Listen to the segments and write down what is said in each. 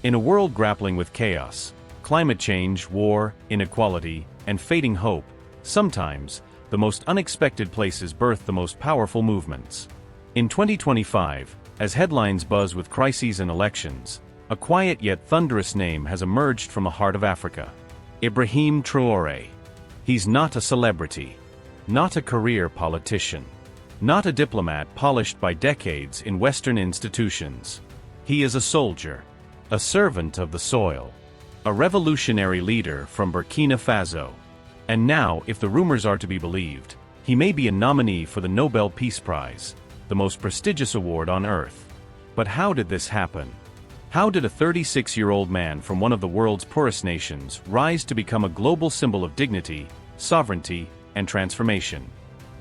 In a world grappling with chaos, climate change, war, inequality, and fading hope, sometimes, the most unexpected places birth the most powerful movements. In 2025, as headlines buzz with crises and elections, a quiet yet thunderous name has emerged from the heart of Africa. Ibrahim Traoré. He's not a celebrity, not a career politician, not a diplomat polished by decades in Western institutions. He is a soldier, a servant of the soil, a revolutionary leader from Burkina Faso. And now, if the rumors are to be believed, he may be a nominee for the Nobel Peace Prize, the most prestigious award on earth. But how did this happen? How did a 36-year-old man from one of the world's poorest nations rise to become a global symbol of dignity, sovereignty, and transformation?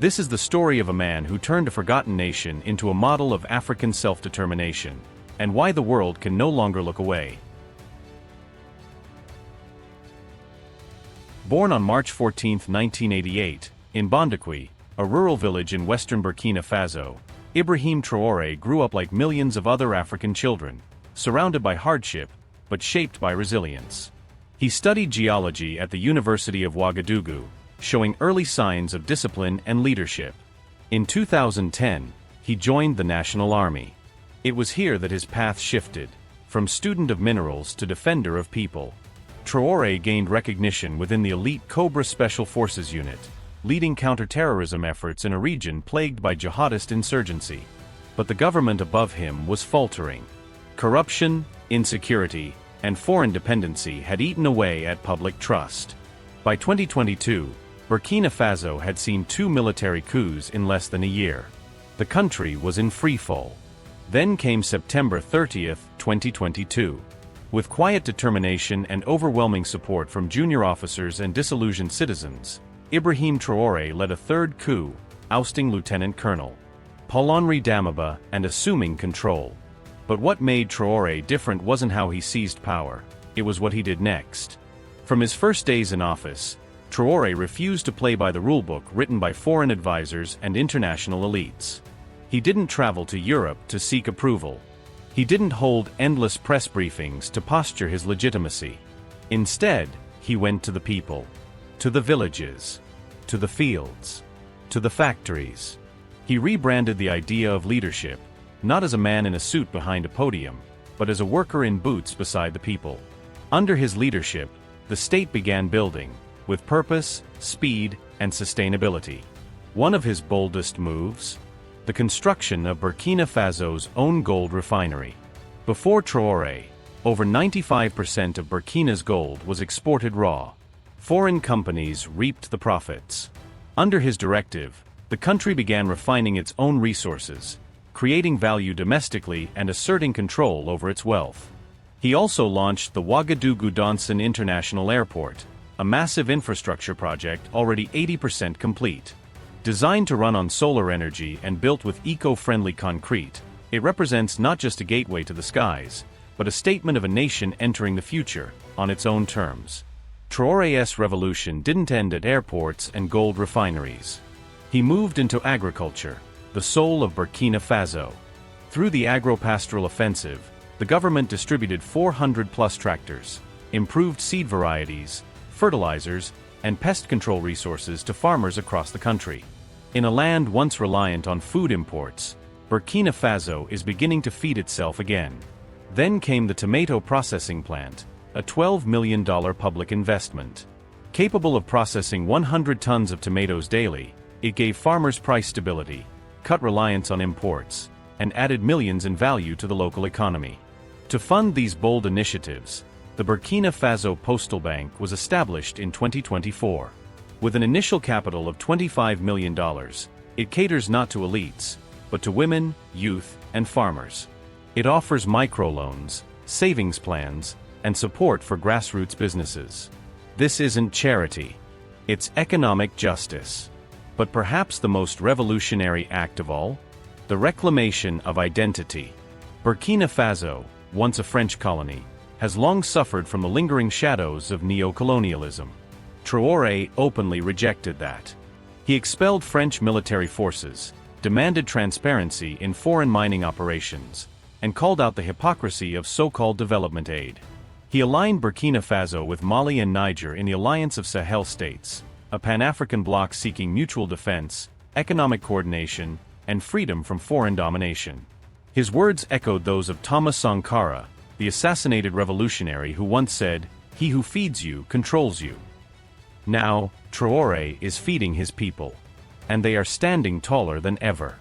This is the story of a man who turned a forgotten nation into a model of African self-determination, and why the world can no longer look away. Born on March 14, 1988, in Bondakwi, a rural village in western Burkina Faso, Ibrahim Traoré grew up like millions of other African children, surrounded by hardship, but shaped by resilience. He studied geology at the University of Ouagadougou, showing early signs of discipline and leadership. In 2010, he joined the National Army. It was here that his path shifted, from student of minerals to defender of people. Traoré gained recognition within the elite Cobra Special Forces unit, leading counterterrorism efforts in a region plagued by jihadist insurgency. But the government above him was faltering. Corruption, insecurity, and foreign dependency had eaten away at public trust. By 2022, Burkina Faso had seen 2 military coups in less than a year. The country was in freefall. Then came September 30, 2022. With quiet determination and overwhelming support from junior officers and disillusioned citizens, Ibrahim Traoré led a third coup, ousting Lieutenant Colonel Paul-Henri Damiba and assuming control. But what made Traoré different wasn't how he seized power, it was what he did next. From his first days in office, Traoré refused to play by the rulebook written by foreign advisors and international elites. He didn't travel to Europe to seek approval. He didn't hold endless press briefings to posture his legitimacy. Instead, he went to the people, to the villages, to the fields, to the factories. He rebranded the idea of leadership, not as a man in a suit behind a podium, but as a worker in boots beside the people. Under his leadership, the state began building, with purpose, speed, and sustainability. One of his boldest moves? The construction of Burkina Faso's own gold refinery. Before Traoré, over 95% of Burkina's gold was exported raw. Foreign companies reaped the profits. Under his directive, the country began refining its own resources, creating value domestically and asserting control over its wealth. He also launched the Ouagadougou-Donson International Airport, a massive infrastructure project already 80% complete. Designed to run on solar energy and built with eco-friendly concrete, it represents not just a gateway to the skies, but a statement of a nation entering the future, on its own terms. Traoré's revolution didn't end at airports and gold refineries. He moved into agriculture, the soul of Burkina Faso. Through the agro-pastoral offensive, the government distributed 400+ tractors, improved seed varieties, fertilizers, and pest control resources to farmers across the country. In a land once reliant on food imports, Burkina Faso is beginning to feed itself again. Then came the tomato processing plant, a $12 million public investment. Capable of processing 100 tons of tomatoes daily, it gave farmers price stability, cut reliance on imports, and added millions in value to the local economy. To fund these bold initiatives, the Burkina Faso Postal Bank was established in 2024. With an initial capital of $25 million, it caters not to elites, but to women, youth, and farmers. It offers microloans, savings plans, and support for grassroots businesses. This isn't charity. It's economic justice. But perhaps the most revolutionary act of all? The reclamation of identity. Burkina Faso, once a French colony, has long suffered from the lingering shadows of neo-colonialism. Traoré openly rejected that. He expelled French military forces, demanded transparency in foreign mining operations, and called out the hypocrisy of so-called development aid. He aligned Burkina Faso with Mali and Niger in the Alliance of Sahel States, a Pan-African bloc seeking mutual defense, economic coordination, and freedom from foreign domination. His words echoed those of Thomas Sankara, the assassinated revolutionary who once said, "He who feeds you controls you." Now, Traoré is feeding his people, and they are standing taller than ever.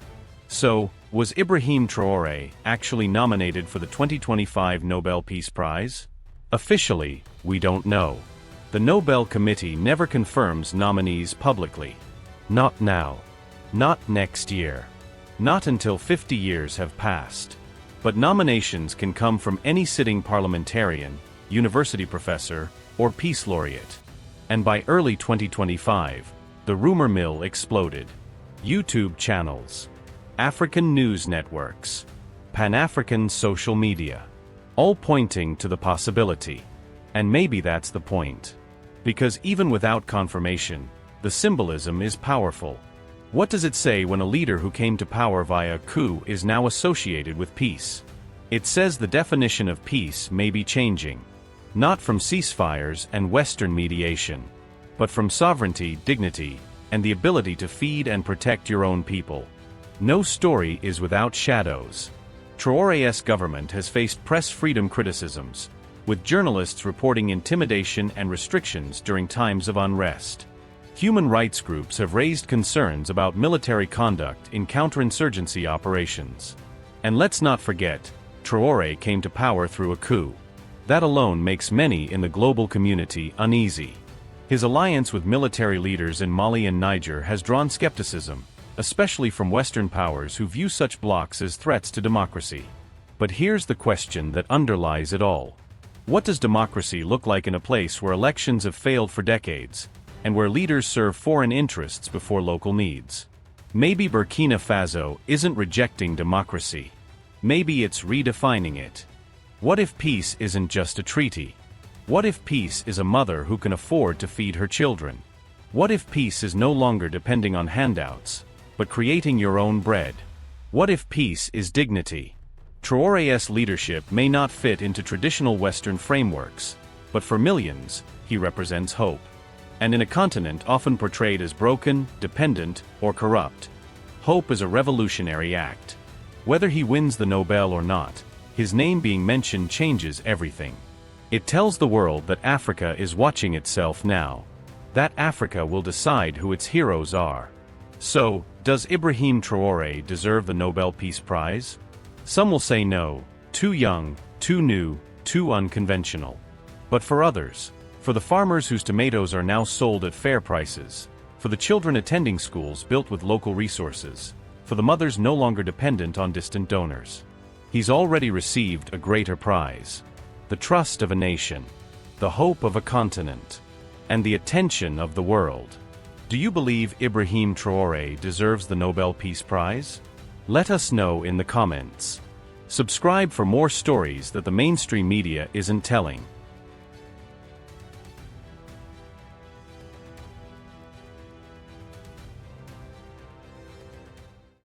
So, was Ibrahim Traoré actually nominated for the 2025 Nobel Peace Prize? Officially, we don't know. The Nobel Committee never confirms nominees publicly. Not now. Not next year. Not until 50 years have passed. But nominations can come from any sitting parliamentarian, university professor, or peace laureate. And by early 2025, the rumor mill exploded. YouTube channels, African news networks, Pan-African social media, all pointing to the possibility. And maybe that's the point. Because even without confirmation, the symbolism is powerful. What does it say when a leader who came to power via coup is now associated with peace? It says the definition of peace may be changing. Not from ceasefires and Western mediation, but from sovereignty, dignity, and the ability to feed and protect your own people. No story is without shadows. Traoré's government has faced press freedom criticisms, with journalists reporting intimidation and restrictions during times of unrest. Human rights groups have raised concerns about military conduct in counterinsurgency operations. And let's not forget, Traoré came to power through a coup. That alone makes many in the global community uneasy. His alliance with military leaders in Mali and Niger has drawn skepticism, especially from Western powers who view such blocs as threats to democracy. But here's the question that underlies it all. What does democracy look like in a place where elections have failed for decades, and where leaders serve foreign interests before local needs? Maybe Burkina Faso isn't rejecting democracy. Maybe it's redefining it. What if peace isn't just a treaty? What if peace is a mother who can afford to feed her children? What if peace is no longer depending on handouts, but creating your own bread? What if peace is dignity? Traoré's leadership may not fit into traditional Western frameworks, but for millions, he represents hope. And in a continent often portrayed as broken, dependent, or corrupt, hope is a revolutionary act. Whether he wins the Nobel or not, his name being mentioned changes everything. It tells the world that Africa is watching itself now. That Africa will decide who its heroes are. So, does Ibrahim Traoré deserve the Nobel Peace Prize? Some will say no, too young, too new, too unconventional. But for others, for the farmers whose tomatoes are now sold at fair prices, for the children attending schools built with local resources, for the mothers no longer dependent on distant donors, he's already received a greater prize. The trust of a nation, the hope of a continent, and the attention of the world. Do you believe Ibrahim Traoré deserves the Nobel Peace Prize? Let us know in the comments. Subscribe for more stories that the mainstream media isn't telling.